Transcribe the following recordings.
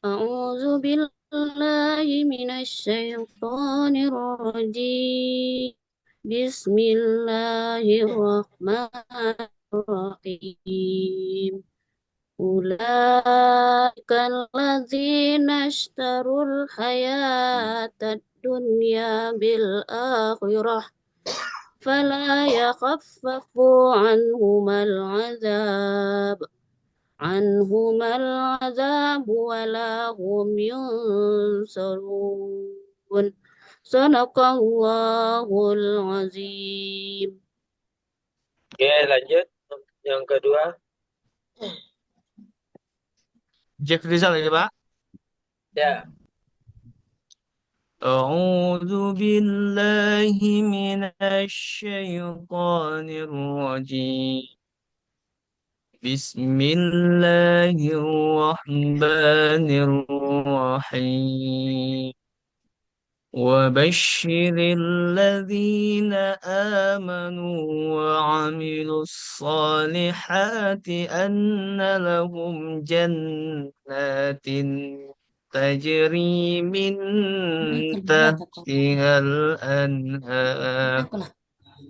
أعوذ بالله من الشيطان الرجيم. بسم الله الرحمن الرحيم. أولئك الذين اشتروا الحياة الدنيا بالآخرة فلا يخفف عنهما العذاب ولا هم ينصرون. صدق الله العظيم. Oke, lanjut. Yang kedua. Jeff Rizal ya Pak. Ya. أعوذ بالله من الشيطان الرجيم بسم الله الرحمن الرحيم وبشر الذين آمنوا وعملوا الصالحات أن لهم جنات تجري من تحتها الأنهار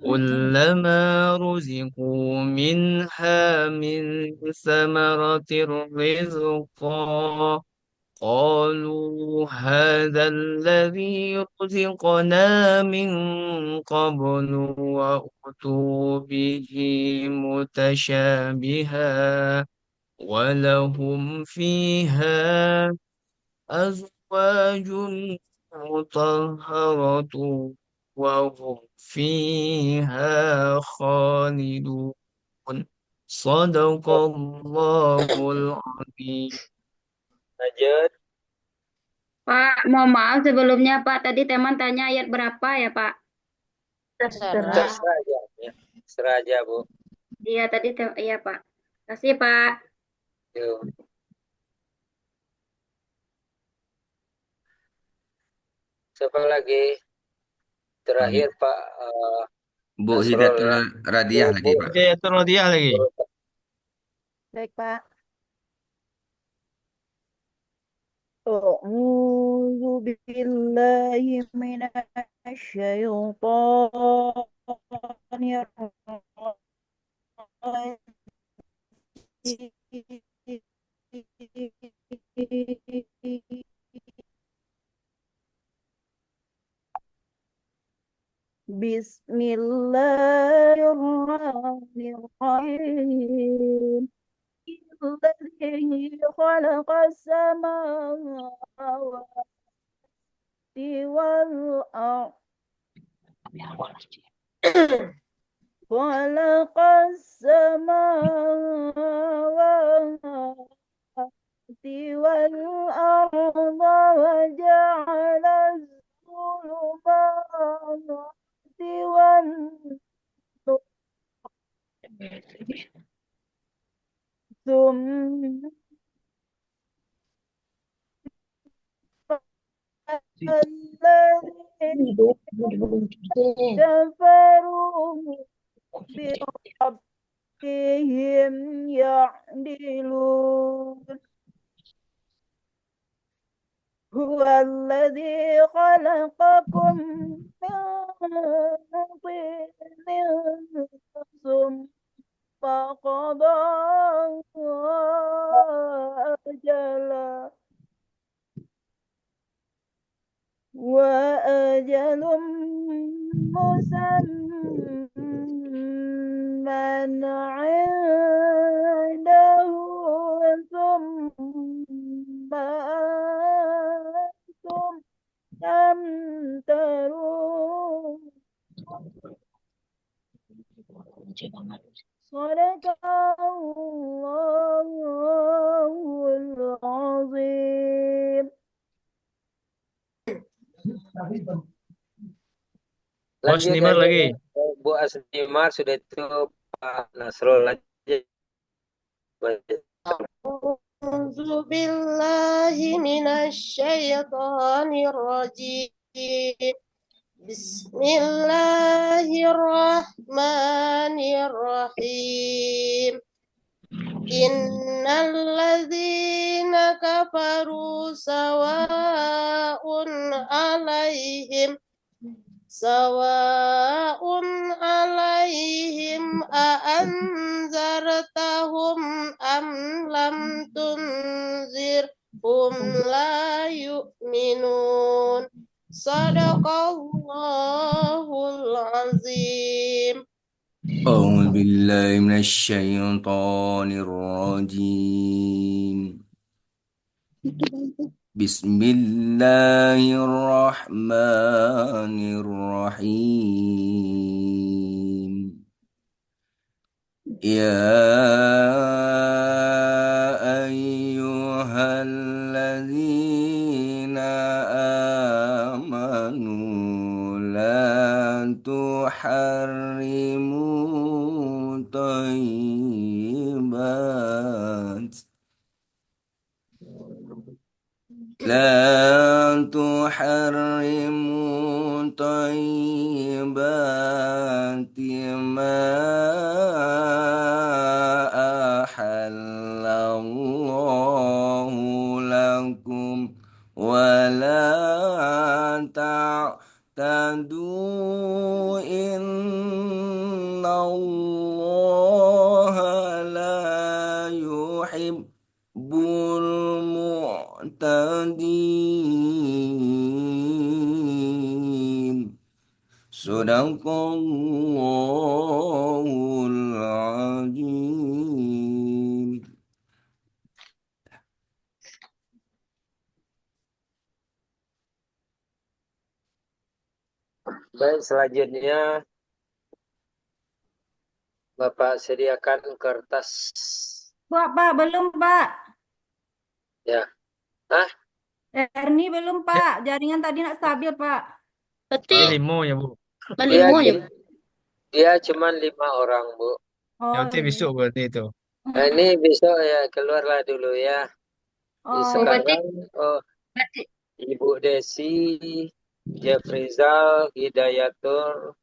كلما رزقوا منها من ثمرة رزقا قالوا هذا الذي رزقنا من قبل وأتوا به متشابها ولهم فيها أزواج مطهرة وهم فيها خالدون صدق الله العظيم. Lanjut. Pak, mohon maaf sebelumnya Pak, tadi teman tanya ayat berapa ya Pak? Terserah aja. Ya. Terserah aja, Bu. Iya tadi, iya Pak. Kasih Pak. Yuk. Siapa lagi? Terakhir Pak Bu Nasrul ya. Hidayatul Radiah Bu, lagi, Pak. Saya terus dia lagi. Baik, Pak. أعوذ بالله من الشيطان الرجيم بسم الله الرحمن الرحيم الذي خلق السماوات والأرض خلق السماوات والأرض وجعل الظلمات والنور ثم الذين كفروا بربهم يعدلون هو الذي خلقكم من طين ثم قضى أجلا وأجل مسمى عنده ثم أنتم تمترون صدق الله العظيم. Bos Lanjut Nimar lagi. Bu Asnimar sudah itu Pak Nasrul aja. أعوذ بالله من الشيطان الرجيم بسم الله الرحمن الرحيم إن الذين كفروا سواء عليهم أأنذرتهم أم لم تنذرهم لا يؤمنون صدق الله العظيم. أعوذ بالله من الشيطان الرجيم. بسم الله الرحمن الرحيم. يا أيها الذين آمنوا لا تحرموا طيبات ما أحل الله لكم ولا تعتدوا إن الله لا يحب المعتدين. صدق الله العظيم. Baik, selanjutnya Bapak sediakan kertas. Pak, belum, Pak. Ya. Hah? Erni belum, Pak. Jaringan tadi nak stabil, Pak. Dia Berarti 5 ya, Bu. balik Dia, lima ya. dia cuma 5 orang, Bu. Oh, Yang penting besok berarti itu. Nah, ini besok ya keluarlah dulu ya. Sekarang berarti Ibu Desi, Jefrizal, Hidayatul,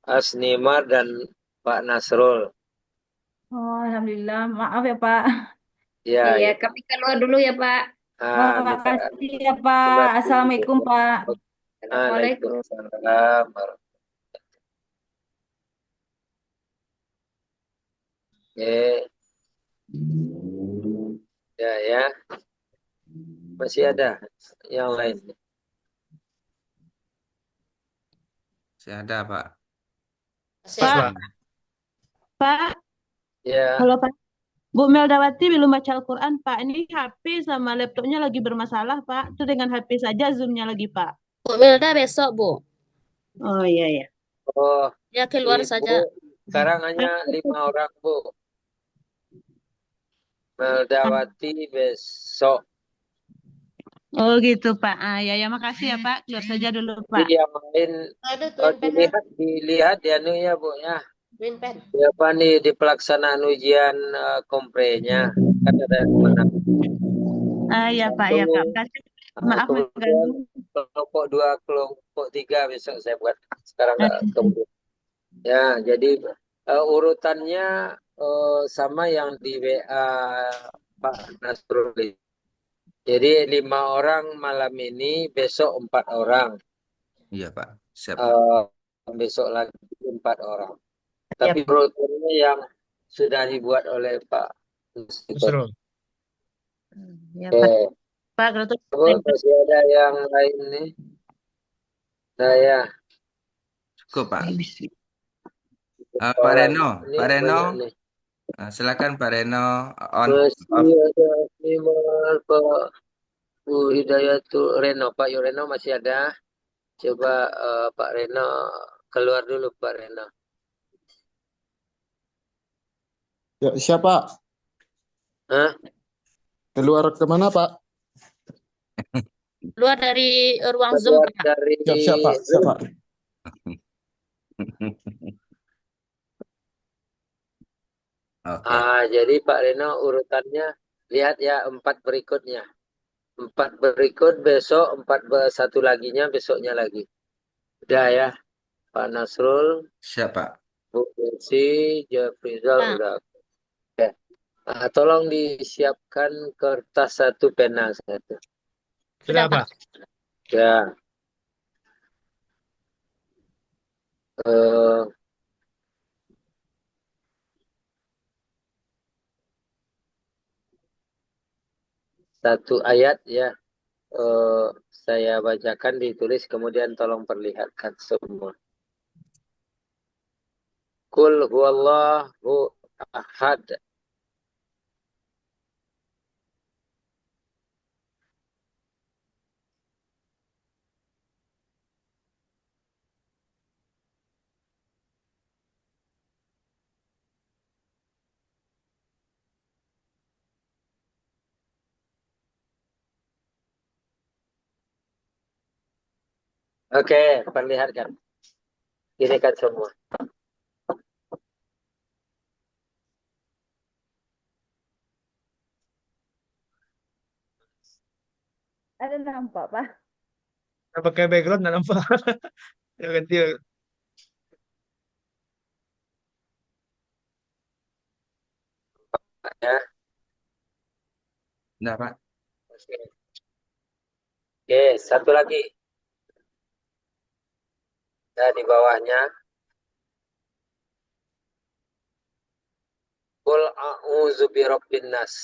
Asnimar, dan Pak Nasrul. Oh, alhamdulillah. Maaf ya, Pak. Ya, Iya, ya. kami keluar dulu ya, Pak. Ah, Terima minta kasih ya, Pak. terima kasih. Assalamualaikum, Pak. Assalamualaikum. Waalaikumsalam. Oke. Ya. Masih ada yang lain. Saya ada, Pak. Pak, Pak, Ya. halo Pak. Bu Meldawati belum baca Al-Quran, Pak. Ini HP sama laptopnya lagi bermasalah, Pak. Itu dengan HP saja Zoom-nya lagi, Pak. Bu Melda besok, Bu. Oh iya. Oh, Ya keluar Ibu, saja. sekarang hanya 5 orang, Bu. Meldawati besok. Oh gitu, Pak. Ya, makasih ya, Pak. Keluar saja dulu, Pak. Jadi yang lain Ada tuh dilihat ya nu ya, Bu ya. Green pen. Siapa nih di pelaksanaan ujian komprenya? Kan ada menang. Ya, Pak. Ya, Pak. Makasih. Maaf mengganggu. Kelompok 2, kelompok 3 besok saya buat. Sekarang nggak kemudian. Ya, jadi urutannya sama yang di WA Pak Nasrul. Jadi 5 orang malam ini, besok 4 orang. Iya, Pak. Siap. Besok lagi 4 orang. Tapi urutannya yang sudah dibuat oleh Pak Nasrul. Ya, Pak. Pak, masih ada yang lain nih. Saya. Cukup, Pak. Pak Reno, Ini Pak Reno, nih. silakan Pak Reno on. Masih ada Pak Bu Hidayatul Reno. Pak Yureno masih ada. Coba Pak Reno keluar dulu, Pak Reno. Ya, siapa? Hah? Keluar kemana, Pak? Keluar dari ruang Zoom, Keluar Pak. dari Siapa? Oke. Jadi Pak Reno urutannya lihat ya 4 berikutnya. 4 berikut besok, 1 laginya besoknya lagi. Udah ya, Pak Nasrul. Siap, Pak. Bu Desi, Jefrizal udah. Oke. Tolong disiapkan kertas satu, pena satu. Sudah, Sudah, Pak. Pak. Ya. eh, Satu ayat ya. eh, saya bacakan, ditulis, kemudian tolong perlihatkan semua. Kul huwallahu ahad. Oke, perlihatkan. Ini kan semua. Ada nampak, Pak. Nggak pakai background, nggak nampak. Ya, ganti. Ya. Udah, Pak. Oke, satu lagi. Ya, di bawahnya. Qul a'udzu birabbin nas.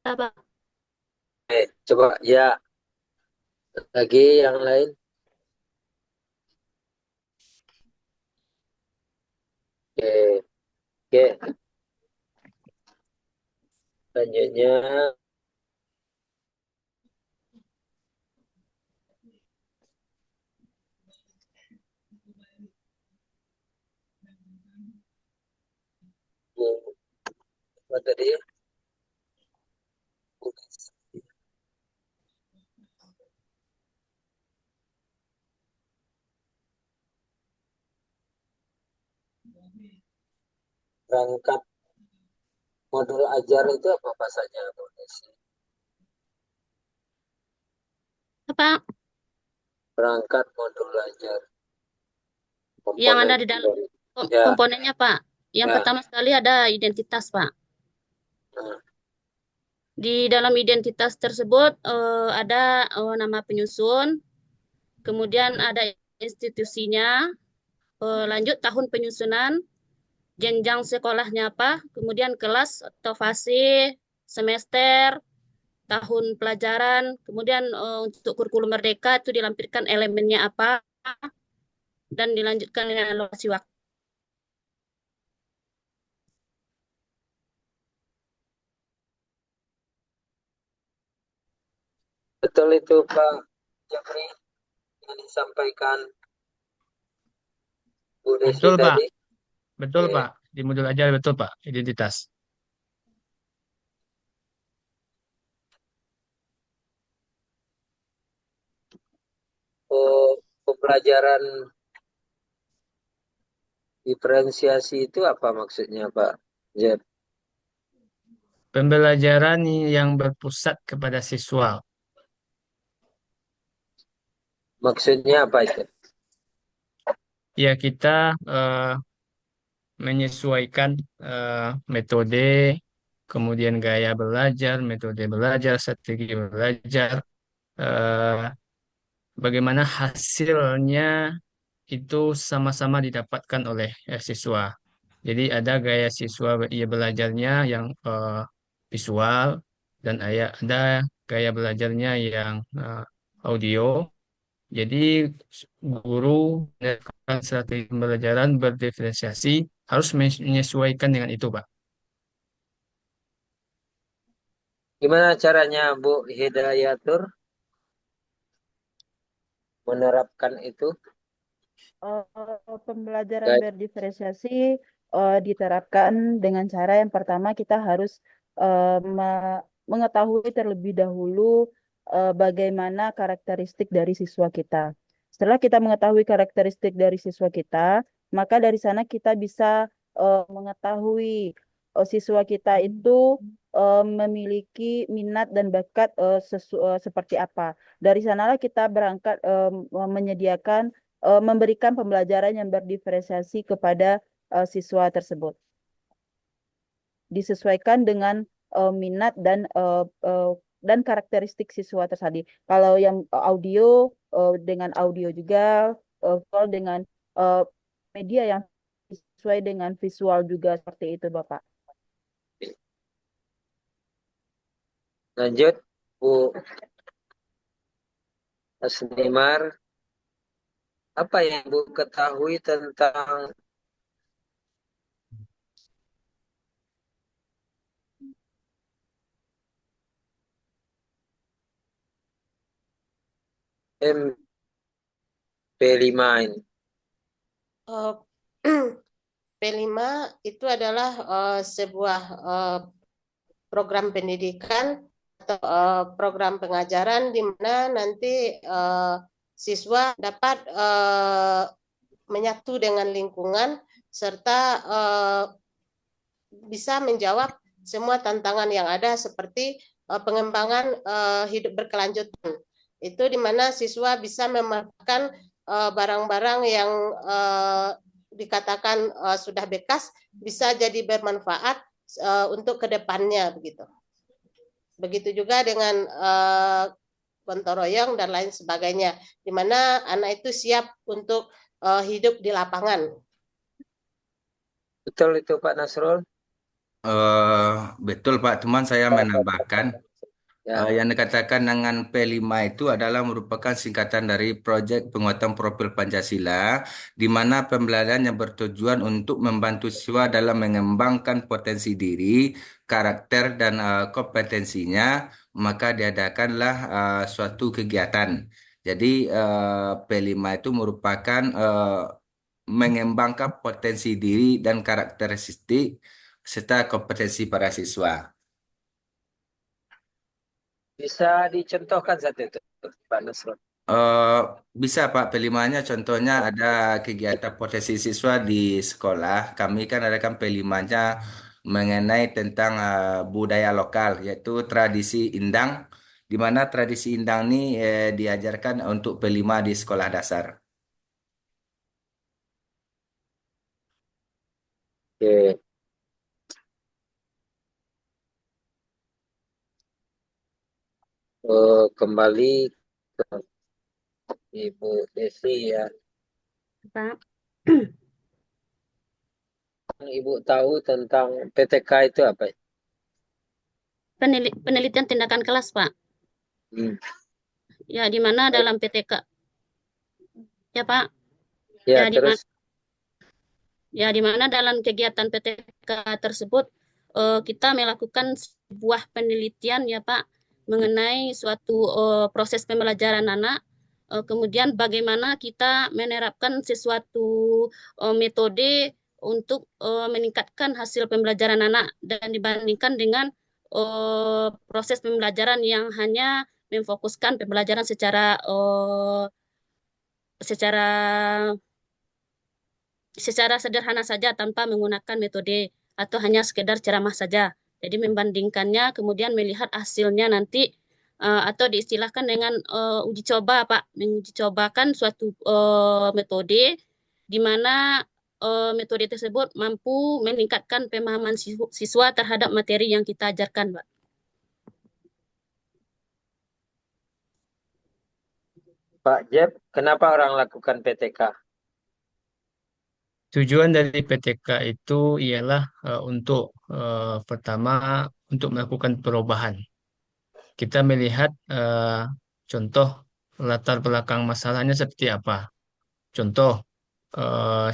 Sudah, Pak. Coba ya, lagi yang lain. Oke, oke. Selanjutnya, apa tadi? Perangkat modul ajar itu apa bahasanya, Bu Desi? Pak, Perangkat modul ajar. yang ada Komponen di dalam dari. Ya, komponennya, Pak. Yang ya. pertama sekali ada identitas, Pak. Nah, Di dalam identitas tersebut ada nama penyusun, kemudian ada institusinya, lanjut tahun penyusunan, jenjang sekolahnya apa, kemudian kelas atau fase, semester, tahun pelajaran, kemudian untuk kurikulum merdeka itu dilampirkan elemennya apa, dan dilanjutkan dengan alokasi waktu. betul itu Pak Jafri yang disampaikan Bu Desi Betul, Pak. tadi. Betul, Oke. Pak. Di modul ajar, betul, Pak. Identitas. Pembelajaran diferensiasi itu apa maksudnya, Pak Jeb? Pembelajaran yang berpusat kepada siswa. Maksudnya apa itu? Ya, kita menyesuaikan metode, kemudian gaya belajar, metode belajar, strategi belajar, eh, bagaimana hasilnya itu sama-sama didapatkan oleh siswa. Jadi ada gaya siswa ia belajarnya yang visual dan ada gaya belajarnya yang audio. Jadi guru melakukan strategi pembelajaran berdiferensiasi harus menyesuaikan dengan itu, Pak. Gimana caranya Bu Hidayatur menerapkan itu? Pembelajaran Guys, berdiferensiasi diterapkan dengan cara yang pertama kita harus mengetahui terlebih dahulu bagaimana karakteristik dari siswa kita. Setelah kita mengetahui karakteristik dari siswa kita, maka dari sana kita bisa mengetahui siswa kita itu memiliki minat dan bakat seperti apa. Dari sanalah kita berangkat menyediakan memberikan pembelajaran yang berdiferensiasi kepada siswa tersebut. Disesuaikan dengan minat dan karakteristik siswa tersebut. Kalau yang audio dengan audio juga, visual dengan uh, media yang sesuai dengan visual juga seperti itu, Bapak. lanjut Bu Asnimar. Apa yang Ibu ketahui tentang MP5 ini? Eh, P5 itu adalah sebuah program pendidikan atau program pengajaran di mana nanti siswa dapat menyatu dengan lingkungan serta bisa menjawab semua tantangan yang ada seperti pengembangan hidup berkelanjutan. Itu di mana siswa bisa memanfaatkan barang-barang yang dikatakan sudah bekas bisa jadi bermanfaat untuk kedepannya begitu. Begitu juga dengan gotong royong dan lain sebagainya, di mana anak itu siap untuk hidup di lapangan. Betul itu Pak Nasrul? Betul Pak, teman saya menambahkan Ya. yang dikatakan dengan P5 itu adalah merupakan singkatan dari Proyek Penguatan Profil Pancasila, di mana pembelajaran yang bertujuan untuk membantu siswa dalam mengembangkan potensi diri, karakter, dan kompetensinya, maka diadakanlah suatu kegiatan. Jadi P5 itu merupakan mengembangkan potensi diri dan karakteristik serta kompetensi para siswa. Bisa dicontohkan satu itu Pak Nasrul? Eh, Bisa Pak, P5-nya contohnya ada kegiatan potensi siswa di sekolah. Kami kan adakan P5-nya mengenai tentang budaya lokal, yaitu tradisi Indang, di mana tradisi Indang ini diajarkan untuk P5 di sekolah dasar. Oke. Kembali ke Ibu Desi ya. Pak. Ibu tahu tentang PTK itu apa? Penelitian tindakan kelas, Pak. Ya, di mana dalam PTK? Ya, Pak. Ya, Ya, di terus di mana dalam kegiatan PTK tersebut kita melakukan sebuah penelitian ya Pak mengenai suatu proses pembelajaran anak, kemudian bagaimana kita menerapkan sesuatu metode untuk meningkatkan hasil pembelajaran anak dan dibandingkan dengan proses pembelajaran yang hanya memfokuskan pembelajaran secara secara sederhana saja tanpa menggunakan metode atau hanya sekedar ceramah saja. Jadi membandingkannya kemudian melihat hasilnya nanti atau diistilahkan dengan uji coba Pak, menguji cobakan suatu metode di mana metode tersebut mampu meningkatkan pemahaman siswa terhadap materi yang kita ajarkan, Pak. Pak Jeb, kenapa orang lakukan PTK? Tujuan dari PTK itu ialah untuk pertama untuk melakukan perubahan. Kita melihat contoh latar belakang masalahnya seperti apa. Contoh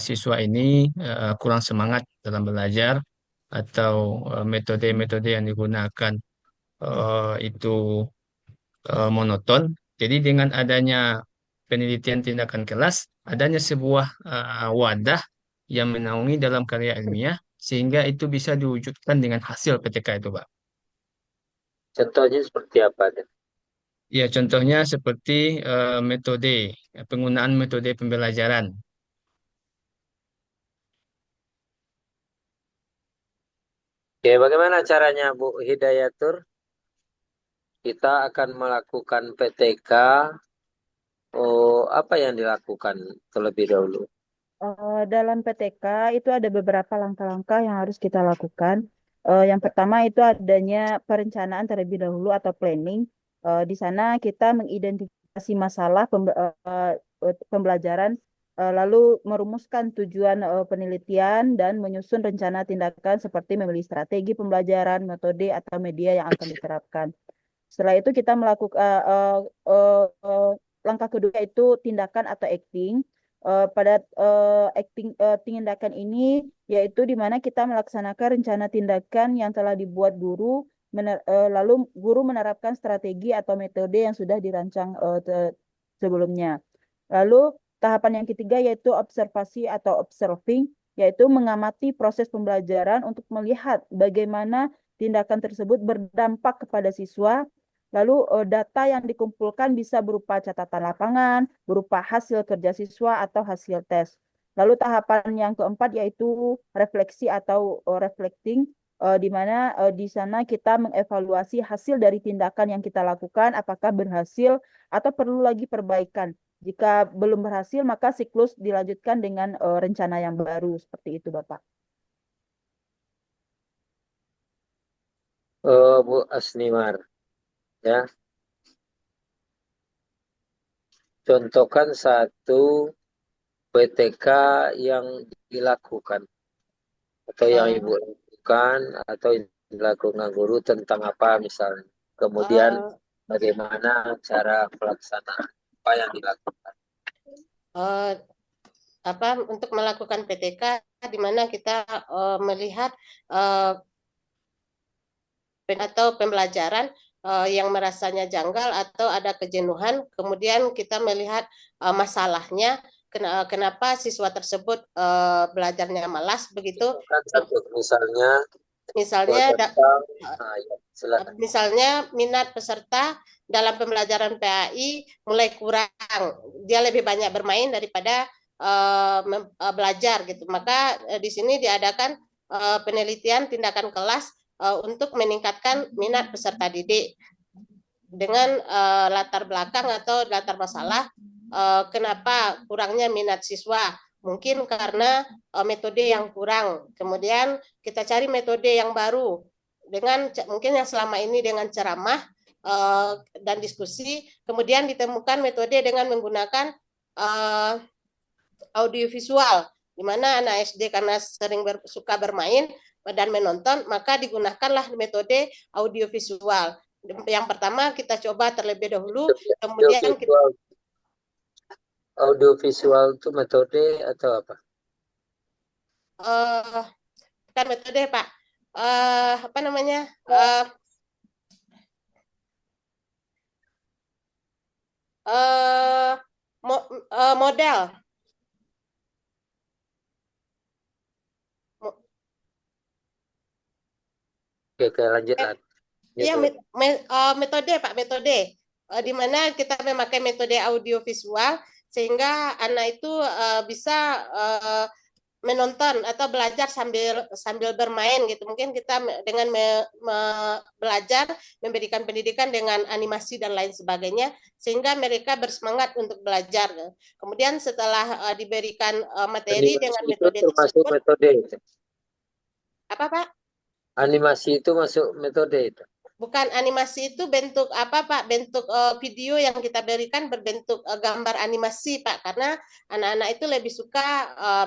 siswa ini kurang semangat dalam belajar atau metode-metode yang digunakan itu monoton. Jadi dengan adanya penelitian tindakan kelas, adanya sebuah wadah yang menaungi dalam karya ilmiah sehingga itu bisa diwujudkan dengan hasil PTK itu, Pak. Contohnya seperti apa? Dan Ya, contohnya seperti metode, penggunaan metode pembelajaran. Oke, bagaimana caranya Bu Hidayatur? Kita akan melakukan PTK. Oh, apa yang dilakukan terlebih dahulu? Dalam PTK itu ada beberapa langkah-langkah yang harus kita lakukan. Yang pertama itu adanya perencanaan terlebih dahulu atau planning. Di sana kita mengidentifikasi masalah pembelajaran, lalu merumuskan tujuan penelitian dan menyusun rencana tindakan seperti memilih strategi pembelajaran, metode atau media yang akan diterapkan. Setelah itu kita melakukan langkah kedua itu tindakan atau acting. Pada tindakan ini yaitu di mana kita melaksanakan rencana tindakan yang telah dibuat guru, lalu guru menerapkan strategi atau metode yang sudah dirancang sebelumnya. Lalu tahapan yang ketiga yaitu observasi atau observing, yaitu mengamati proses pembelajaran untuk melihat bagaimana tindakan tersebut berdampak kepada siswa. Lalu data yang dikumpulkan bisa berupa catatan lapangan, berupa hasil kerja siswa atau hasil tes. Lalu tahapan yang keempat yaitu refleksi atau reflecting, di mana di sana kita mengevaluasi hasil dari tindakan yang kita lakukan, apakah berhasil atau perlu lagi perbaikan. Jika belum berhasil, maka siklus dilanjutkan dengan rencana yang baru. Seperti itu, Bapak. Bu Asnimar, ya, contohkan satu PTK yang dilakukan atau yang Ibu lakukan atau yang dilakukan guru tentang apa misalnya. Kemudian bagaimana cara pelaksanaan apa yang dilakukan. Untuk melakukan PTK di mana kita melihat atau pembelajaran yang merasanya janggal atau ada kejenuhan, kemudian kita melihat masalahnya, kenapa siswa tersebut belajarnya malas begitu. Misalnya minat peserta dalam pembelajaran PAI mulai kurang, dia lebih banyak bermain daripada belajar gitu. Maka di sini diadakan penelitian tindakan kelas untuk meningkatkan minat peserta didik dengan latar belakang atau latar masalah kenapa kurangnya minat siswa. Mungkin karena metode yang kurang. Kemudian kita cari metode yang baru dengan mungkin yang selama ini dengan ceramah dan diskusi. Kemudian ditemukan metode dengan menggunakan audiovisual, di mana anak SD karena sering suka bermain dan menonton, maka digunakanlah metode audiovisual. Yang pertama kita coba terlebih dahulu, kemudian kita audiovisual itu metode atau apa? Bukan metode, Pak. Apa namanya? Model. Oke, lanjutlah. Iya, metode, Pak, metode. Di mana kita memakai metode audiovisual sehingga anak itu bisa menonton atau belajar sambil bermain gitu. Mungkin kita dengan belajar memberikan pendidikan dengan animasi dan lain sebagainya sehingga mereka bersemangat untuk belajar. Kemudian setelah diberikan materi animasi dengan itu metode termasuk tersebut, metode. apa, Pak? Animasi itu masuk metode itu. Bukan, animasi itu bentuk apa, Pak? Bentuk video yang kita berikan berbentuk gambar animasi, Pak, karena anak-anak itu lebih suka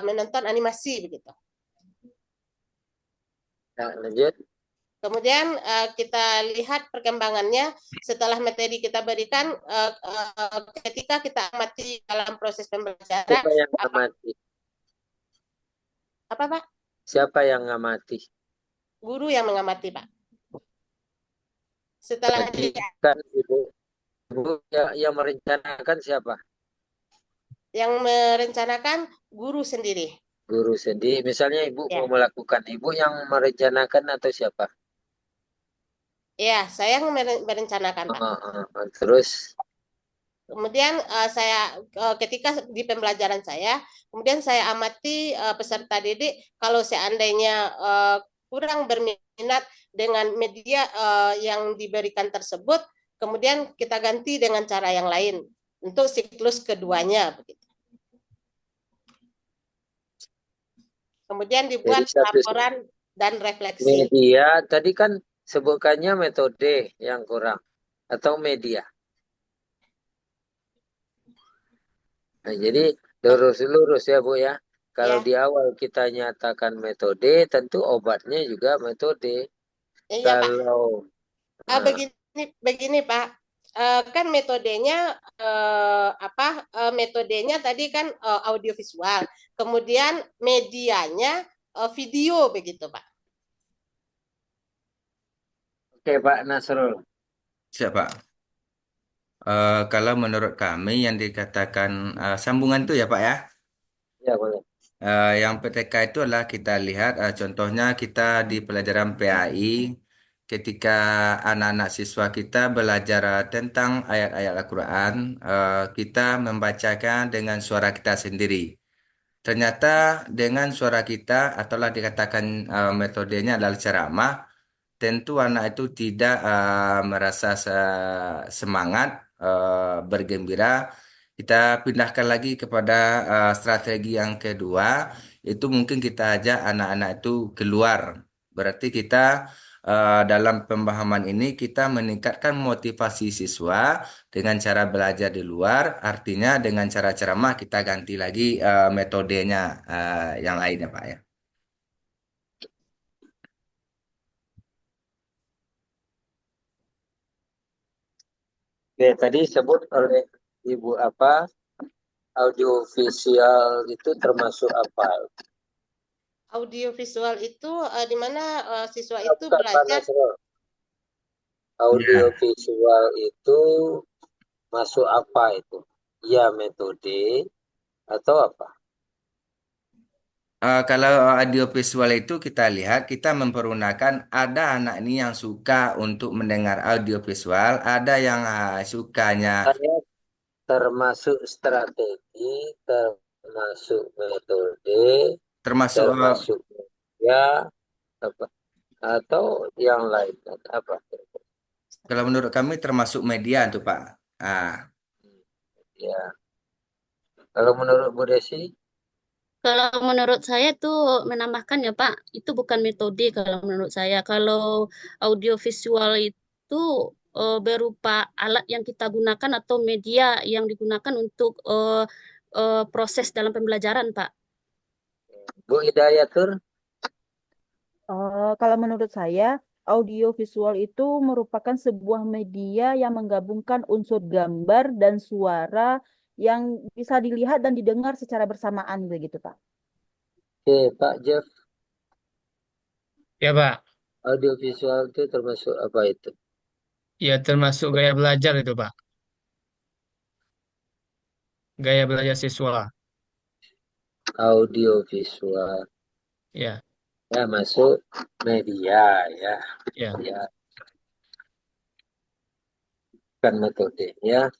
menonton animasi begitu. Nah, lanjut. Kemudian kita lihat perkembangannya setelah materi kita berikan ketika kita amati dalam proses pembelajaran. Siapa yang ngamati? Apa, Pak? Siapa yang ngamati? Guru yang mengamati, Pak. Setelah kan ibu yang merencanakan siapa? Yang merencanakan guru sendiri. Guru sendiri. Misalnya Ibu Ya, mau melakukan, Ibu yang merencanakan atau siapa? ya, saya yang merencanakan, Pak. Terus, Kemudian ketika di pembelajaran saya, kemudian saya amati peserta didik kalau seandainya kurang berminat dengan media yang diberikan tersebut, kemudian kita ganti dengan cara yang lain untuk siklus keduanya begitu. Kemudian jadi dibuat satu laporan dan refleksi. media, tadi kan sebutkannya metode yang kurang atau media. Nah, jadi lurus-lurus ya Bu ya. Kalau Ya, di awal kita nyatakan metode, tentu obatnya juga metode. iya Pak. Kalau Begini Pak, kan metodenya metodenya tadi kan audiovisual, kemudian medianya video begitu Pak. oke Pak Nasrul, Siapa? Kalau menurut kami yang dikatakan sambungan itu ya Pak ya. ya boleh. Yang PTK itu adalah kita lihat contohnya kita di pelajaran PAI ketika anak-anak siswa kita belajar tentang ayat-ayat Al-Quran, kita membacakan dengan suara kita sendiri. Ternyata dengan suara kita ataulah dikatakan metodenya adalah ceramah, tentu anak itu tidak merasa semangat, bergembira. Kita pindahkan lagi kepada strategi yang kedua, itu mungkin kita ajak anak-anak itu keluar. Berarti kita dalam pemahaman ini kita meningkatkan motivasi siswa dengan cara belajar di luar, artinya dengan cara ceramah kita ganti lagi metodenya yang lain ya Pak ya. Oke, tadi sebut oleh Ibu apa, audiovisual itu termasuk apa? Audiovisual itu di mana siswa itu Bukan Pak belajar. Nasrul. Ya. Audiovisual itu masuk apa itu? Ya metode atau apa? Kalau audiovisual itu kita lihat kita mempergunakan ada anak ini yang suka untuk mendengar audiovisual, ada yang sukanya Saya termasuk strategi, termasuk metode, termasuk termasuk ya apa atau yang lain apa? kalau menurut kami termasuk media tuh Pak. Ah, Ya, kalau menurut Bu Desi, Kalau menurut saya tuh menambahkan ya Pak, itu bukan metode kalau menurut saya. Kalau audiovisual itu berupa alat yang kita gunakan atau media yang digunakan untuk proses dalam pembelajaran, Pak. Bu Hidayatur, Kalau menurut saya, audiovisual itu merupakan sebuah media yang menggabungkan unsur gambar dan suara yang bisa dilihat dan didengar secara bersamaan begitu, Pak. oke Pak Jeff, Ya Pak, audiovisual itu termasuk apa itu? ya termasuk gaya belajar itu Pak, gaya belajar siswa. Audiovisual, Ya, ya masuk media ya, ya. ya bukan metode ya.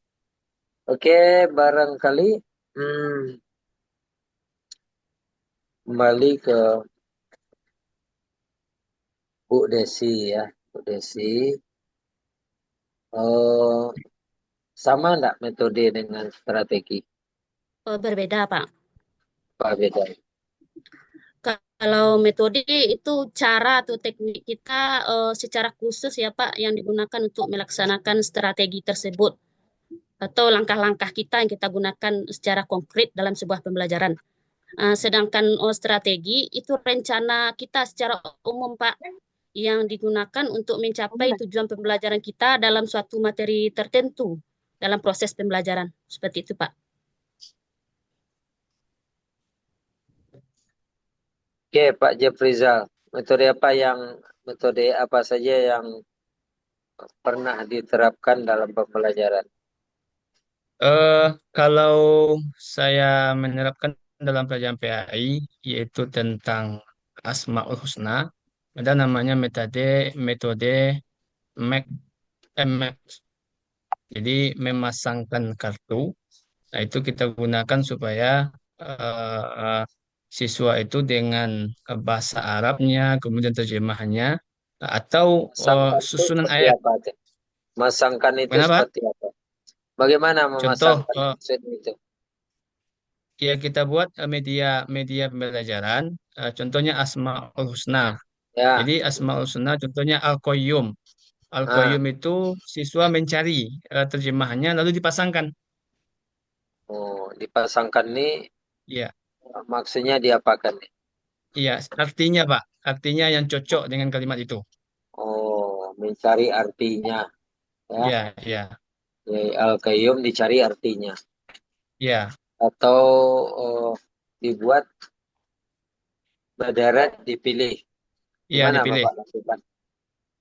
Oke, barangkali kembali ke Bu Desi ya, Bu Desi. Oh, sama enggak metode dengan strategi? Berbeda, Pak. Apa beda? Kalau metode itu cara atau teknik kita secara khusus ya Pak yang digunakan untuk melaksanakan strategi tersebut atau langkah-langkah kita yang kita gunakan secara konkret dalam sebuah pembelajaran. Sedangkan strategi itu rencana kita secara umum Pak yang digunakan untuk mencapai tujuan pembelajaran kita dalam suatu materi tertentu dalam proses pembelajaran. Seperti itu Pak. Oke, Pak Jefrizal. Metode apa saja yang pernah diterapkan dalam pembelajaran? Eh, Kalau saya menerapkan dalam pelajaran PAI, yaitu tentang Asmaul Husna, ada namanya metode MAC, MAC. Jadi memasangkan kartu. Nah, itu kita gunakan supaya eh, siswa itu dengan bahasa Arabnya, kemudian terjemahannya, atau Masangkan itu susunan seperti ayat. apa? Teh? Masangkan itu Kenapa? seperti apa? Bagaimana Contoh, memasangkan maksudnya itu? ya kita buat media media pembelajaran, contohnya Asmaul Husna. Ya, Jadi Asmaul Husna contohnya Al-Qayyum. ah, Al-Qayyum itu siswa mencari terjemahannya lalu dipasangkan. oh, dipasangkan nih Iya, maksudnya diapakan nih? iya, artinya Pak, artinya yang cocok dengan kalimat itu. Oh, mencari artinya, ya. Iya, iya, Ya, Al-Qayyum dicari artinya. iya, Atau oh, dibuat badarat dipilih. iya Gimana dipilih. Bapak lakukan?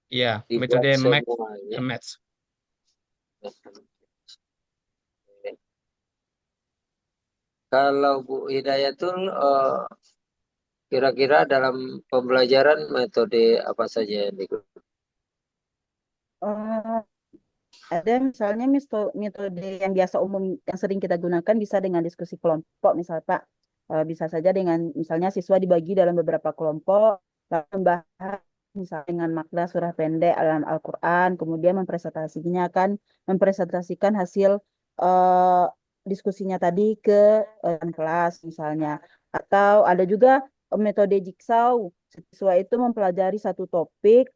Iya, Dibuat metode semuanya. Match. Kalau Bu Hidayatul, kira-kira dalam pembelajaran metode apa saja yang digunakan? Eh, ada misalnya metode yang biasa umum yang sering kita gunakan bisa dengan diskusi kelompok misal Pak. Bisa saja dengan misalnya siswa dibagi dalam beberapa kelompok lalu membahas misalnya dengan makna surah pendek dalam Al-Quran, kemudian mempresentasikan hasil eh, diskusinya tadi ke kelas misalnya. Atau ada juga metode jigsaw. Siswa itu mempelajari satu topik,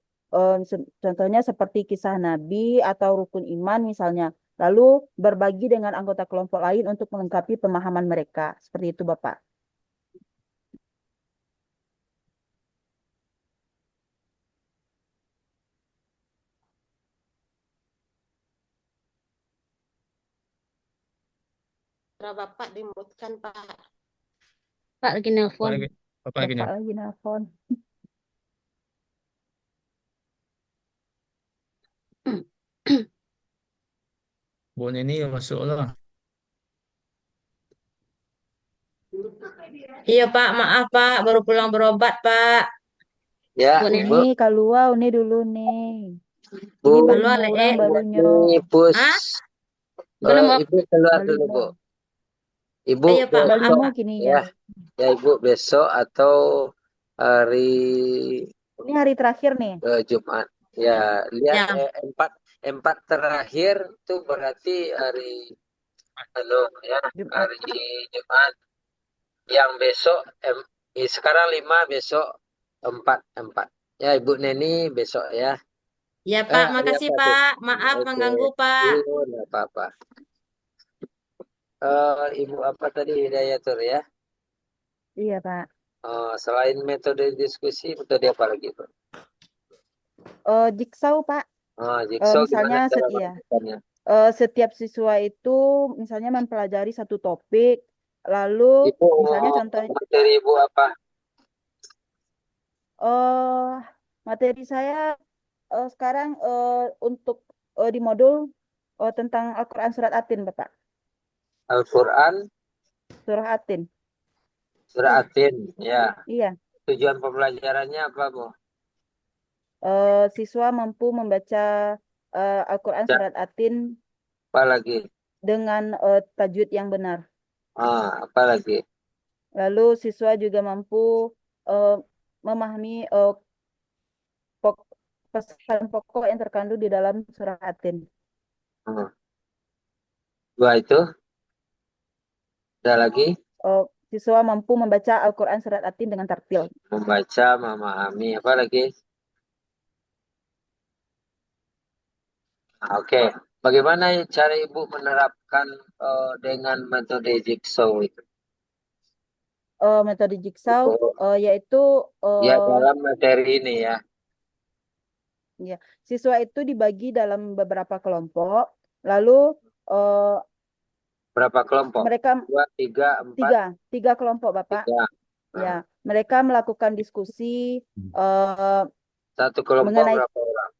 contohnya seperti kisah Nabi atau rukun iman misalnya. Lalu berbagi dengan anggota kelompok lain untuk melengkapi pemahaman mereka. Seperti itu, Bapak. Suara Bapak dimutkan, Pak. Pak lagi Bapak nelpon. lagi, Bapak lagi Bapak nih. lagi nelfon. Bu Nini masuklah. Iya Pak, maaf Pak, baru pulang berobat Pak. Ya, Bu Neni. Bu, Ini kaluau nih dulu nih. Bu, Ini baru Keluar mau orang eh. barunya. ini Pus. Ah, Belum, Om. Ibu keluar dulu, Bu. Balimo. Ibu iya Pak, maaf besok, Balimo Pak. kininya. ya. Ya, Ibu besok atau hari Ini hari terakhir nih. Jumat. Ya, lihat Ya, empat terakhir itu berarti hari ya, Jumat. hari Jumat. Yang besok sekarang 5, besok empat. Ya, Ibu Neni besok ya. ya Pak, Hari makasih apa tuh? Pak. Maaf Oke, mengganggu Pak. nggak apa-apa. Ibu apa tadi Hidayatul ya? Iya, Pak. Selain metode diskusi, metode apa lagi, Pak? Jigsaw, Pak. Jigsaw Misalnya gimana cara iya. melakukannya? Setiap siswa itu misalnya mempelajari satu topik, lalu Ibu misalnya contohnya materi Ibu apa? eh materi saya sekarang untuk di modul tentang Al-Quran Surat Atin, Bapak. Al-Quran, Surah Atin. Surah Atin, ya. Iya. Tujuan pembelajarannya apa, Bu? Siswa mampu membaca Al-Quran Ya, Surat Atin apa lagi? dengan tajwid yang benar. Apa lagi? Lalu siswa juga mampu eh, memahami pesan pokok yang terkandung di dalam surah Atin. Hmm. Dua itu, ada lagi? Siswa mampu membaca Al-Quran Surat Atin dengan tartil. Membaca, memahami, apa lagi? Oke. Bagaimana cara Ibu menerapkan dengan metode jigsaw itu? Metode jigsaw Oh, yaitu ya, dalam materi ini ya. ya, siswa itu dibagi dalam beberapa kelompok, lalu Berapa kelompok? mereka 2, 3, 4, tiga kelompok, Bapak. 3. Ya, mereka melakukan diskusi Satu kelompok mengenai berapa orang?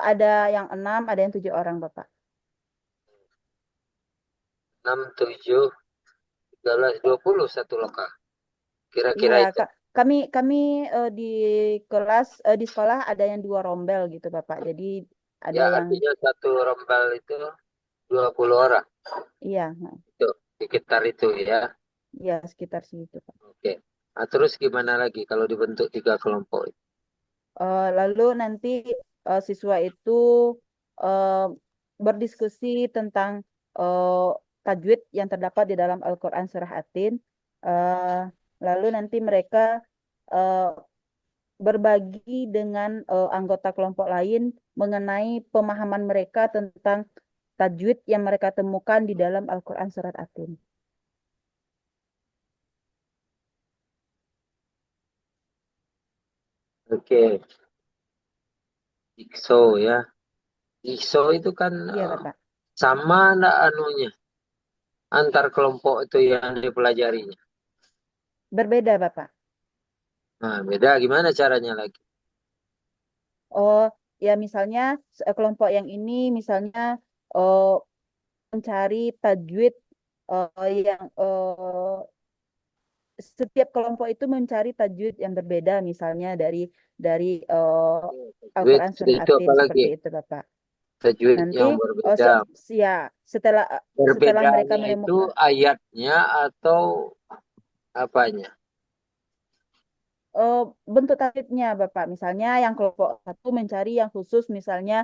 ada yang 6, ada yang 7 orang, Bapak. 6, 7, 13, 20 satu lokal. Kira-kira Iya, itu. kami di kelas di sekolah ada yang 2 rombel gitu Bapak. Jadi ada Ya, yang artinya satu rombal itu 20 orang. iya, Itu sekitar itu ya. ya sekitar situ Pak. Oke. Nah, terus gimana lagi kalau dibentuk 3 kelompok? Lalu nanti siswa itu eh, berdiskusi tentang eh, tajwid yang terdapat di dalam Al-Quran Surah At-Tin. Eh, Lalu nanti mereka eh, berbagi dengan anggota kelompok lain mengenai pemahaman mereka tentang tajwid yang mereka temukan di dalam Al-Quran Surat At-Tin. Oke. Jigsaw ya. Jigsaw itu kan Iya, Bapak. sama enggak anunya antar kelompok itu yang dipelajarinya. Berbeda, Bapak. Nah, beda gimana caranya lagi? Oh, ya misalnya kelompok yang ini misalnya eh, mencari tajwid yang setiap kelompok itu mencari tajwid yang berbeda misalnya dari Tajwid Al-Quran Surah itu At-Tin apa lagi? seperti itu, Bapak. Tajwid Nanti yang oh, berbeda. ya setelah mereka Berbedanya itu menemukan ayatnya atau apanya? bentuk tajwidnya, Bapak. Misalnya yang kelompok satu mencari yang khusus, misalnya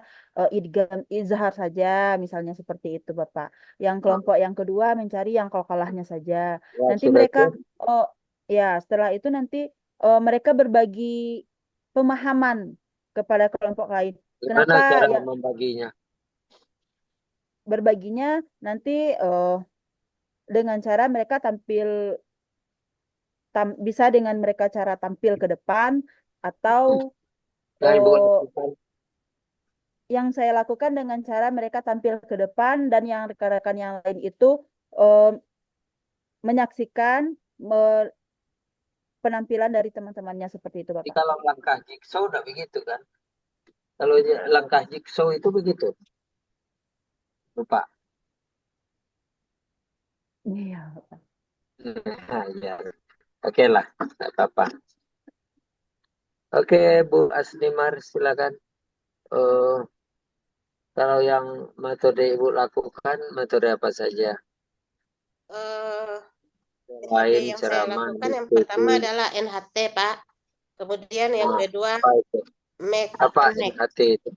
idgham izhar saja, misalnya seperti itu, Bapak. Yang Nah, kelompok yang kedua mencari yang qalqalahnya saja. ya Nanti sudah mereka, itu. oh ya, setelah itu nanti mereka berbagi pemahaman kepada kelompok lain. Gimana Kenapa cara ya membaginya? berbaginya nanti dengan cara mereka bisa dengan mereka cara tampil ke depan atau Yang Ibu eh, lakukan. yang saya lakukan dengan cara mereka tampil ke depan dan yang rekan-rekan yang lain itu eh, menyaksikan penampilan dari teman-temannya seperti itu, Jadi Bapak. kalau langkah jigsaw udah begitu kan? Kalau langkah jigsaw itu begitu, Lupa. Iya, Bapak. Nah, ya. Oke lah, nggak apa-apa. Oke, Bu Asnimar, silakan. Eh, kalau yang metode Ibu lakukan, metode apa saja? Eh, Metode Lain yang saya ceramah, lakukan yang pertama diskusi. adalah NHT, Pak. Kemudian yang Nah, kedua apa itu? Apa MEK. NHT itu?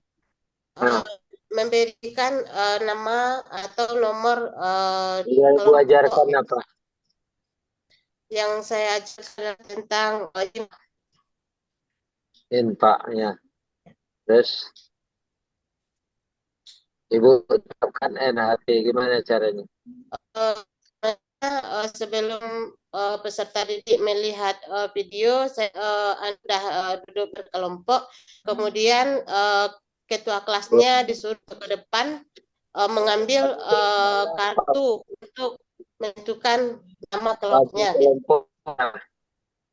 Nah, Memberikan nama atau nomor yang Ibu kelompok ajarkan apa? yang saya ajarkan tentang Infaknya. Terus Ibu tetapkan NHT, gimana caranya? eh, sebelum peserta didik melihat video, saya sudah duduk berkelompok, kemudian ketua kelasnya disuruh ke depan mengambil kartu untuk menentukan nama Bagi kelompoknya. kelompok.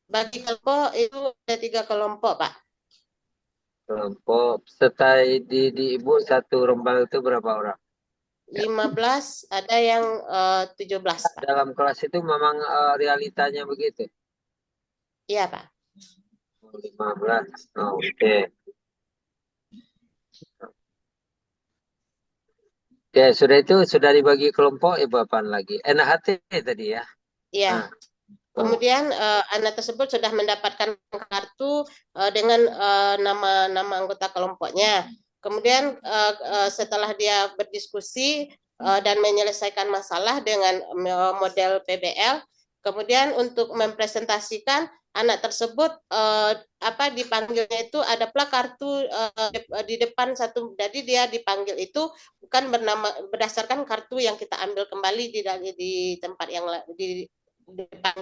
Bagi kelompok itu ada 3 kelompok, Pak. Kelompok. Setelah di Ibu satu rombal itu berapa orang? 15, ada yang 17, Pak. Dalam kelas itu memang realitanya begitu. Iya, Pak. 15. Oh, oke. Oke, sudah itu sudah dibagi kelompok, Ibu apaan lagi? NHT tadi ya. Iya. Nah, Kemudian anak tersebut sudah mendapatkan kartu dengan nama-nama anggota kelompoknya. Kemudian setelah dia berdiskusi dan menyelesaikan masalah dengan model PBL, kemudian untuk mempresentasikan anak tersebut dipanggilnya itu ada plak kartu di depan satu, jadi dia dipanggil itu bukan berdasarkan kartu yang kita ambil kembali di tempat yang di depan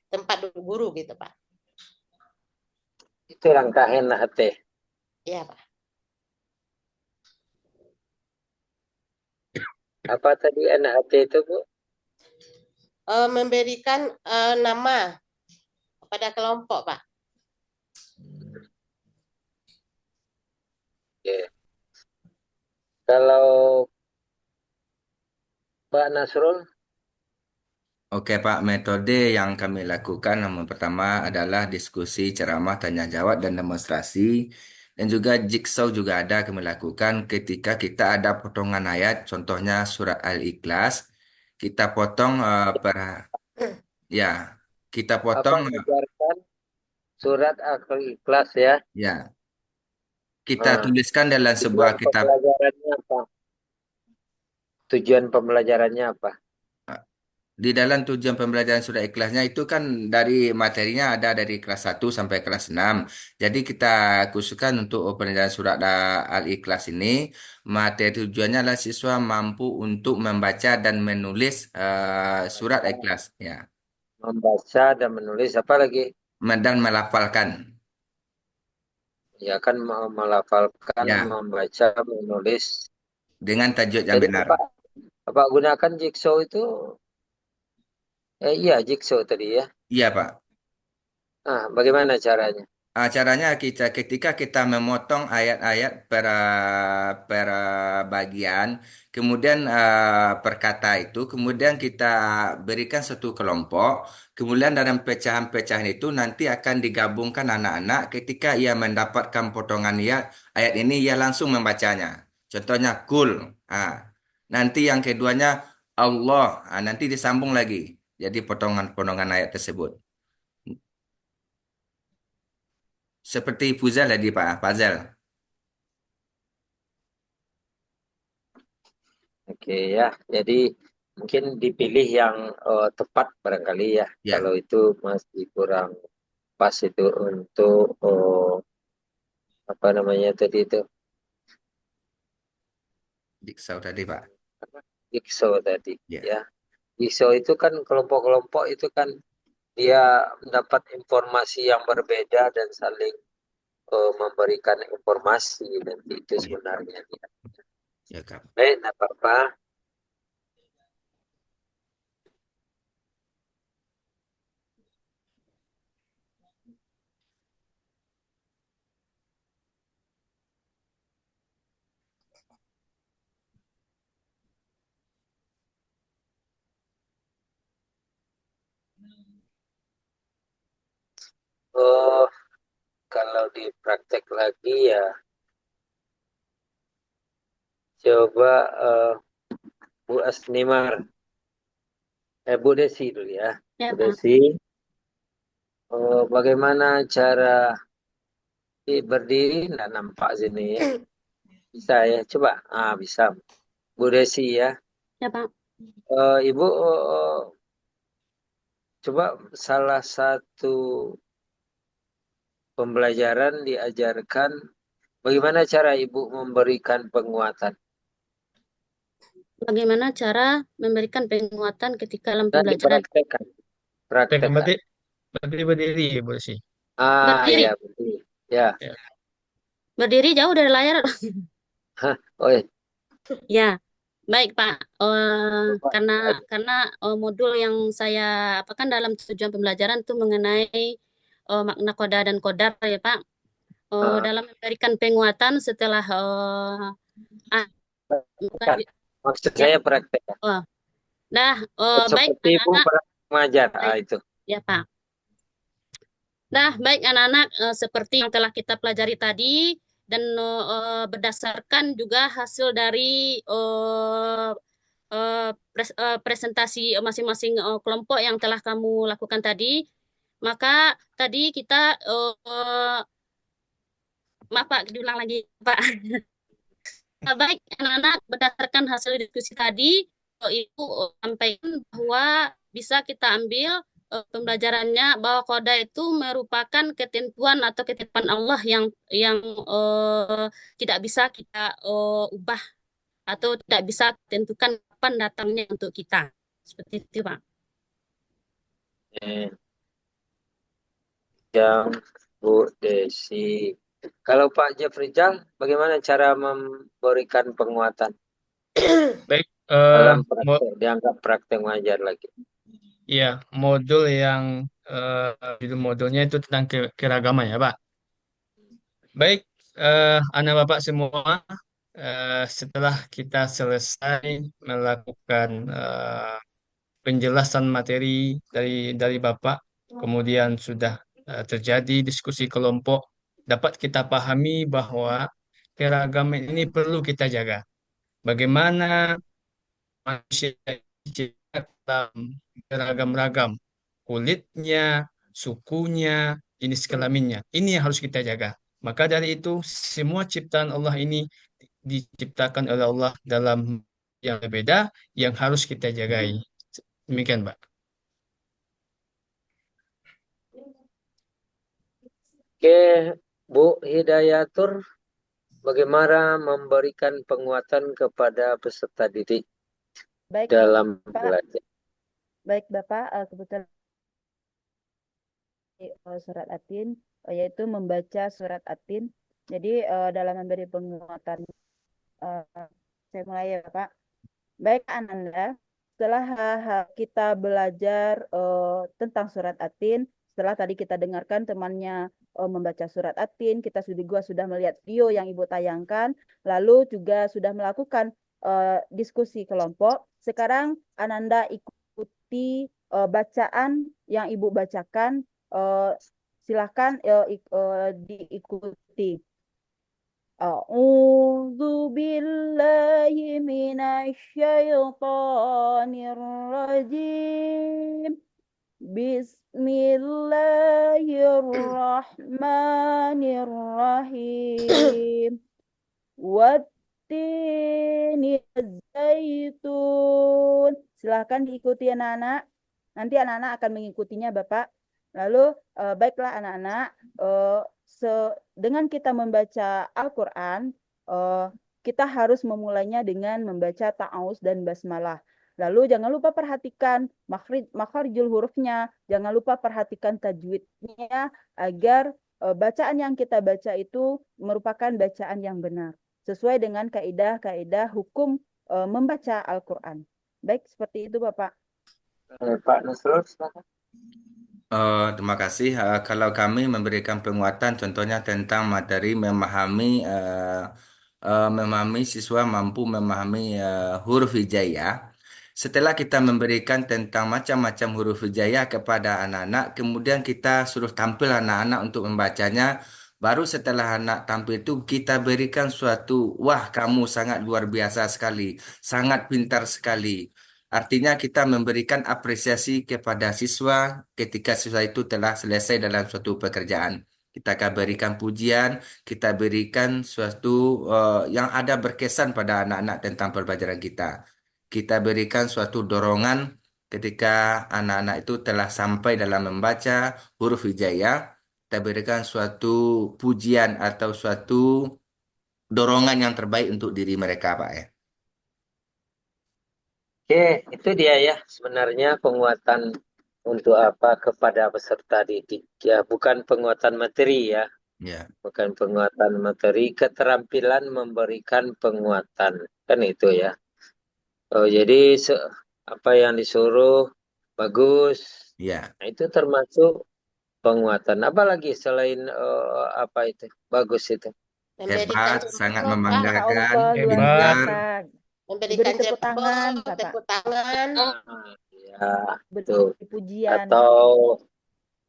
tempat guru gitu, Pak. itu langkah NHT. Iya, Pak. Apa tadi NHT itu, Bu? Memberikan nama kepada kelompok, Pak. Oke. Kalau Pak Nasrul? Oke Pak, metode yang kami lakukan yang pertama adalah diskusi, ceramah, tanya jawab, dan demonstrasi. Dan juga jigsaw juga ada kami lakukan ketika kita ada potongan ayat, contohnya surat Al-Ikhlas. Kita potong ya, kita Bapak potong mengajarkan surat Al-Ikhlas ya. ya, kita Nah, tuliskan dalam sebuah tujuan kitab. pembelajarannya apa? Tujuan pembelajarannya apa? Di dalam tujuan pembelajaran surat ikhlasnya itu kan dari materinya ada dari kelas 1 sampai kelas 6. Jadi kita khususkan untuk pembelajaran surat Al-Ikhlas ini, materi tujuannya adalah siswa mampu untuk membaca dan menulis surat Ikhlas ya, Membaca dan menulis apa lagi? dan melafalkan. Ya kan melafalkan, Ya, membaca, menulis. dengan tajwid yang Jadi benar. Bapak gunakan jigsaw itu, iya jigsaw tadi ya. Iya, Pak. Nah, bagaimana caranya? Caranya ketika kita memotong ayat-ayat per bagian, kemudian per kata itu, kemudian kita berikan satu kelompok, kemudian dalam pecahan-pecahan itu nanti akan digabungkan anak-anak ketika ia mendapatkan potongan ayat ini, ia langsung membacanya. Contohnya kul, ah, nanti yang keduanya Allah, nanti disambung lagi. Jadi potongan-potongan ayat tersebut. Seperti Fuzal tadi Pak Fazal. Oke ya, jadi mungkin dipilih yang tepat barangkali ya. Kalau Ya, itu masih kurang pas itu untuk apa namanya tadi itu Jigsaw tadi Pak. jigsaw tadi Ya, ya. Jigsaw itu kan kelompok-kelompok itu kan dia mendapat informasi yang berbeda dan saling memberikan informasi nanti itu ya, sebenarnya. ya Kak. Baik, tidak apa-apa. Oh, kalau dipraktek lagi ya coba Bu Asnimar, Bu Desi dulu ya. Ya, Bu Pak. Desi, bagaimana cara berdiri? Nggak nampak sini ya. Bisa ya, coba. Bisa. Bu Desi ya. Ya, Pak. Ibu, coba salah satu pembelajaran diajarkan bagaimana cara Ibu memberikan penguatan. Bagaimana cara memberikan penguatan ketika dalam Dan pembelajaran? dipraktekkan. Praktekkan. Berarti berarti berdiri Bu sih. Berdiri. Ya, betul. Ya. Ya. Berdiri jauh dari layar. Oh, iya. Ya, baik Pak. Coba. Karena modul yang saya apakan dalam tujuan pembelajaran itu mengenai makna koda dan kodar ya Pak. Ah, Dalam memberikan penguatan setelah praktekkan. Maksud ya, saya praktekkan. oh, nah baik Seperti Ibu anak-anak, pernah mengajar. baik Itu. ya Pak. Nah, baik anak-anak, seperti yang telah kita pelajari tadi dan berdasarkan juga hasil dari presentasi masing-masing kelompok yang telah kamu lakukan tadi, maka tadi kita maaf Pak, diulang lagi Pak. Baik anak-anak, berdasarkan hasil diskusi tadi, Ibu sampaikan bahwa bisa kita ambil pembelajarannya bahwa koda itu merupakan ketentuan atau ketetapan Allah yang tidak bisa kita ubah atau tidak bisa tentukan kapan datangnya untuk kita. Seperti itu, Pak. Yang Bu Desi. Kalau Pak Jafrizal, bagaimana cara memberikan penguatan Baik, dalam praktek, dianggap praktek mengajar lagi? ya modul yang judul modulnya itu tentang keragaman ya Pak. Baik, anak Bapak semua, setelah kita selesai melakukan penjelasan materi dari Bapak, kemudian sudah terjadi diskusi kelompok, dapat kita pahami bahwa keragaman ini perlu kita jaga. Bagaimana manusia diciptakan beragam-ragam, kulitnya, sukunya, jenis kelaminnya. Ini yang harus kita jaga. Maka dari itu, semua ciptaan Allah ini diciptakan oleh Allah dalam yang berbeda yang harus kita jagai. Demikian, Pak. Oke, Bu Hidayatur, bagaimana memberikan penguatan kepada peserta didik Baik, dalam Pak. belajar? Baik, Bapak. Kebetulan surat Atin, yaitu membaca surat Atin. Jadi dalam memberi penguatan, saya mulai ya, Pak. Baik, Ananda. Setelah kita belajar tentang surat Atin, setelah tadi kita dengarkan temannya membaca surat Atin, kita sudah melihat video yang Ibu tayangkan, lalu juga sudah melakukan diskusi kelompok. Sekarang Ananda ikuti bacaan yang Ibu bacakan. Silahkan diikuti. A'udzu billahi minasyaitonir rajim. Bismillahirrahmanirrahim. Wattini zaitun. Silahkan diikuti anak-anak. Nanti anak-anak akan mengikutinya, Bapak. Lalu, baiklah anak-anak, dengan kita membaca Al-Quran, kita harus memulainya dengan membaca ta'awuz dan basmalah. Lalu jangan lupa perhatikan makharijul hurufnya, jangan lupa perhatikan tajwidnya, agar bacaan yang kita baca itu merupakan bacaan yang benar, sesuai dengan kaidah-kaidah hukum membaca Al-Quran. Baik, seperti itu Bapak. Pak Nasrul, silakan. Terima kasih. Kalau kami memberikan penguatan, contohnya tentang materi memahami siswa mampu memahami huruf hijaiyah. Setelah kita memberikan tentang macam-macam huruf hijaiyah kepada anak-anak, kemudian kita suruh tampil anak-anak untuk membacanya. Baru setelah anak tampil itu kita berikan suatu, wah kamu sangat luar biasa sekali, sangat pintar sekali. Artinya kita memberikan apresiasi kepada siswa ketika siswa itu telah selesai dalam suatu pekerjaan. Kita akan berikan pujian, kita berikan suatu yang ada berkesan pada anak-anak tentang pembelajaran kita. Kita berikan suatu dorongan ketika anak-anak itu telah sampai dalam membaca huruf hijaiyah. Kita berikan suatu pujian atau suatu dorongan yang terbaik untuk diri mereka, Pak ya. Oke, itu dia ya sebenarnya penguatan untuk apa kepada peserta didik ya, bukan penguatan materi ya, Ya. bukan penguatan materi, keterampilan memberikan penguatan kan itu ya. Oh, jadi apa yang disuruh bagus, Ya. nah, itu termasuk penguatan. Apalagi selain apa itu bagus itu? Memberikan Hebat, sangat jempol, Pak. membanggakan, Allah luar Hebat. biasa. Memberikan Beri tepuk jempol, tangan, Bapak. tepuk tangan. Ya, Beri tuh. pujian. Atau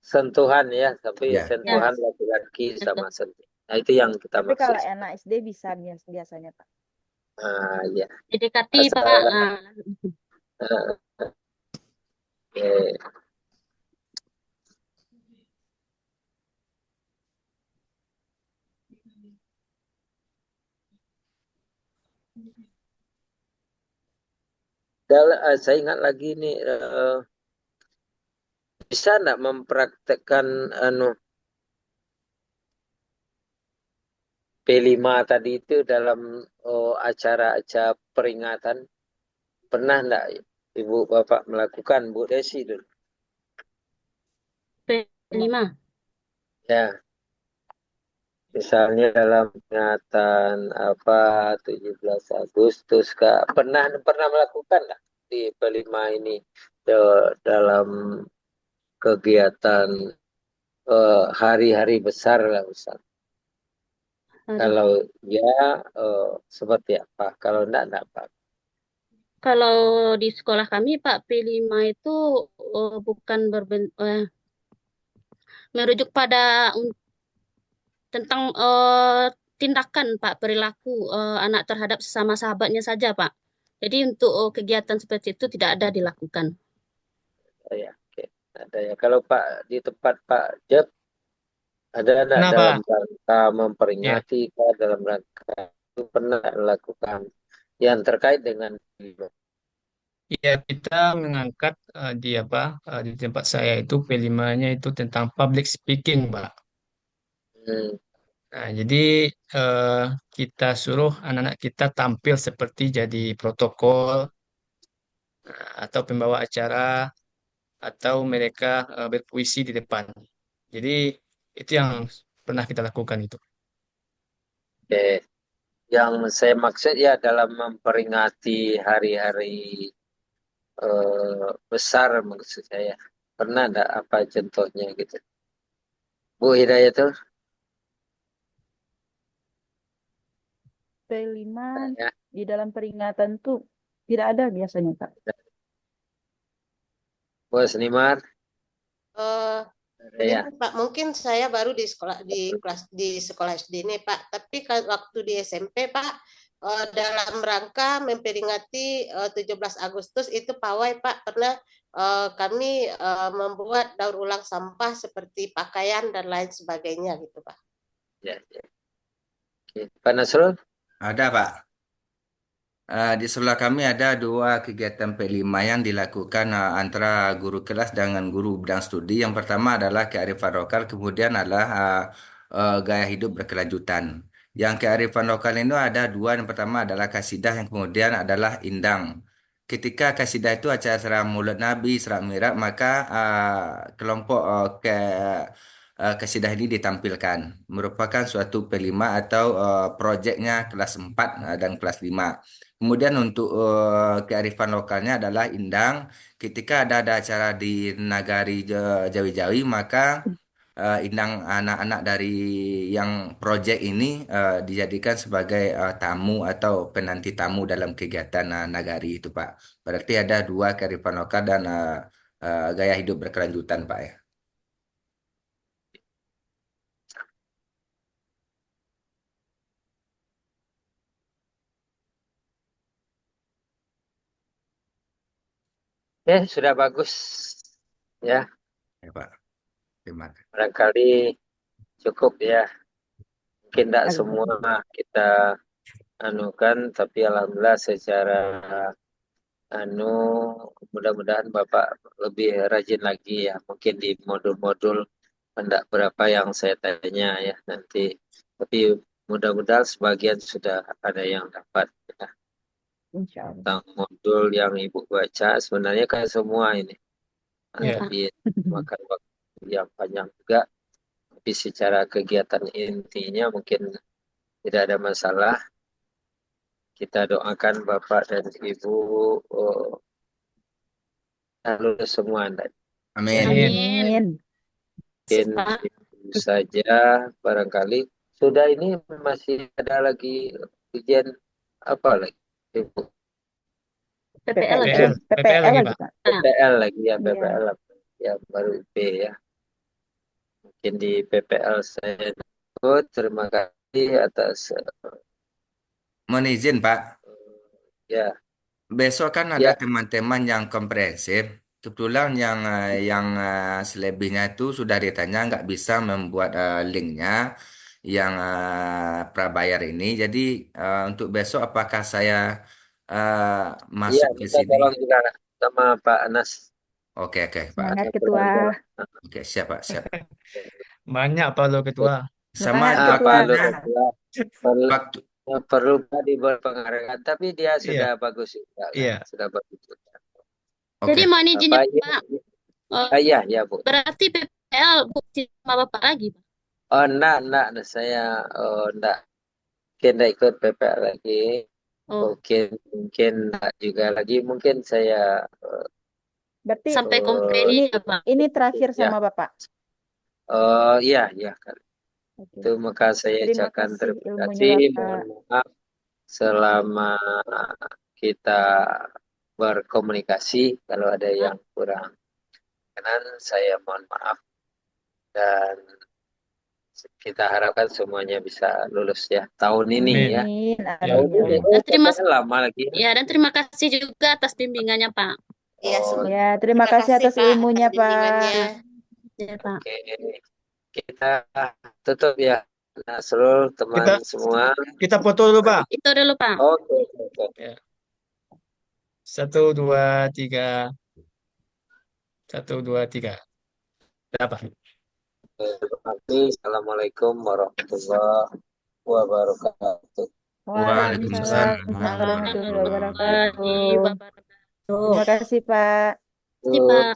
sentuhan ya, tapi Ya. sentuhan laki-laki sama sentuhan. Nah, itu yang kita Tapi kalau maksud. anak SD bisa biasanya, Pak. Nah, ya. Didekati, Pak. Asal, Ah. oke. Saya ingat lagi nih, bisa nggak mempraktekkan P5 tadi itu dalam acara-acara peringatan? Pernah nggak Ibu Bapak melakukan, Bu Desi dulu? P5. Ya, misalnya dalam peringatan apa 17 Agustus Kak, pernah melakukan nggak di P5 ini dalam kegiatan hari-hari besar lah Ustaz? hari. Kalau ya seperti apa? Kalau enggak apa. Kalau di sekolah kami Pak P5 itu bukan merujuk pada tentang tindakan Pak perilaku anak terhadap sesama sahabatnya saja Pak. Jadi untuk kegiatan seperti itu tidak ada dilakukan. Ya, oke. Ada ya. Kalau Pak di tempat Pak Jeb ada enggak Kenapa? dalam rangka Ya, memperingati Pak, dalam rangka itu pernah lakukan yang terkait dengan ya kita mengangkat di apa di tempat saya itu P5-nya itu tentang public speaking, Pak. Hmm, Nah, jadi eh, kita suruh anak-anak kita tampil seperti jadi protokol atau pembawa acara atau mereka berpuisi di depan. Jadi itu yang pernah kita lakukan itu. oke. Yang saya maksud ya dalam memperingati hari-hari besar maksud saya. Pernah ada apa contohnya gitu? Bu Hidayah tuh P5 ya. di dalam peringatan tuh tidak ada biasanya, Pak. Bu Seniman Eh, ada ya. ini Pak, mungkin saya baru di sekolah di sekolah SD ini Pak, tapi waktu di SMP Pak, dalam rangka memperingati 17 Agustus itu pawai Pak, pernah kami membuat daur ulang sampah seperti pakaian dan lain sebagainya gitu Pak. Ya, ya. Oke. Pak Nasrul? Ada, Pak. Di sebelah kami ada dua kegiatan P5 yang dilakukan antara guru kelas dengan guru bidang studi. Yang pertama adalah kearifan lokal, kemudian adalah gaya hidup berkelanjutan. Yang kearifan lokal itu ada dua. Yang pertama adalah kasidah, yang kemudian adalah indang. Ketika kasidah itu acara Maulid Nabi, Isra Mi'raj, maka kelompok kasidah ini ditampilkan. Merupakan suatu P5 atau proyeknya kelas 4 dan kelas 5. Kemudian untuk kearifan lokalnya adalah indang. Ketika ada acara di Nagari Jawi-Jawi, maka indang anak-anak dari yang proyek ini dijadikan sebagai tamu atau penanti tamu dalam kegiatan Nagari itu, Pak. Berarti ada dua kearifan lokal dan gaya hidup berkelanjutan, Pak ya. Sudah bagus. Ya, Ya, Pak. Terima kasih. barangkali cukup ya. Mungkin tidak semua kita anukan, tapi alhamdulillah secara anu mudah-mudahan Bapak lebih rajin lagi ya. Mungkin di modul-modul hendak berapa yang saya tanya ya nanti. Tapi mudah-mudahan sebagian sudah ada yang dapat ya. Insya Allah. Tentang modul yang Ibu baca sebenarnya kan semua ini. Ya. Tapi makan waktu yang panjang juga. Tapi secara kegiatan intinya mungkin tidak ada masalah. Kita doakan Bapak dan Ibu lulus semua. Amin. Amin. Mungkin Pak. itu saja barangkali. Sudah ini masih ada lagi ujian apa lagi? Ibu? PPL lagi. PPL, PPL lagi, lagi, Pak. Pak. PPL lagi ya, Iya. PPL ya baru IP ya. Mungkin di PPL saya ikut. Terima kasih atas Mohon izin, Pak. ya. Besok kan ada Ya, teman-teman yang komprehensif. Kebetulan yang selebihnya itu sudah ditanya nggak bisa membuat linknya yang prabayar ini. Jadi untuk besok apakah saya eh, iya, masuk ke minta sini? tolong juga sama Pak Anas. Oke, Pak. Semangat, Yang Ketua. pernah Oke, siap, Pak, siap. Banyak Pak Lo Ketua. Sama Semangat, juga Ketua. Pak Lu Pak, perlu waktu perlu dibuat penghargaan, tapi dia Iya, sudah bagus juga lah. iya. Sudah bagus juga. Jadi oke. mohon izin ya Apa Pak. iya, ya Bu. Berarti PPL bukti sama Bapak lagi Pak. Oh, enggak, saya enggak. Mungkin enggak ikut PPL lagi. Oh, Mungkin enggak juga lagi. Mungkin saya Berarti sampai eh, komplain ini ya Pak. ini terakhir ya. sama Bapak. Iya, kan. Oke. Itu maka saya Terima ucapkan kasih terima ilmunya kasih. Bapak. Mohon maaf selama kita berkomunikasi. Kalau ada yang kurang berkenan, saya mohon maaf. Dan kita harapkan semuanya bisa lulus ya tahun ini Amin. ya. Amin, Ya. Tahun amin, ya ini Allah. Dan terima katanya lama lagi. ya dan terima kasih juga atas bimbingannya, Pak. Iya, Oh, semua. Ya, terima Terima kasih kasih atas Pak atas ilmunya, Pak. bimbingannya. Ya, Pak. oke. Kita tutup ya. Nah, seluruh teman Kita semua. kita foto dulu, Pak. Itu dulu, Pak. Oke, oke. Ya. 1, 2, 3. 1, 2, 3. Apa? Terima kasih. Assalamualaikum warahmatullahi wabarakatuh. Waalaikumsalam Waalaikumsalam warahmatullahi warahmatullahi wabarakatuh. Warahmatullahi wabarakatuh. Terima kasih, Pak. Terima kasih, Pak.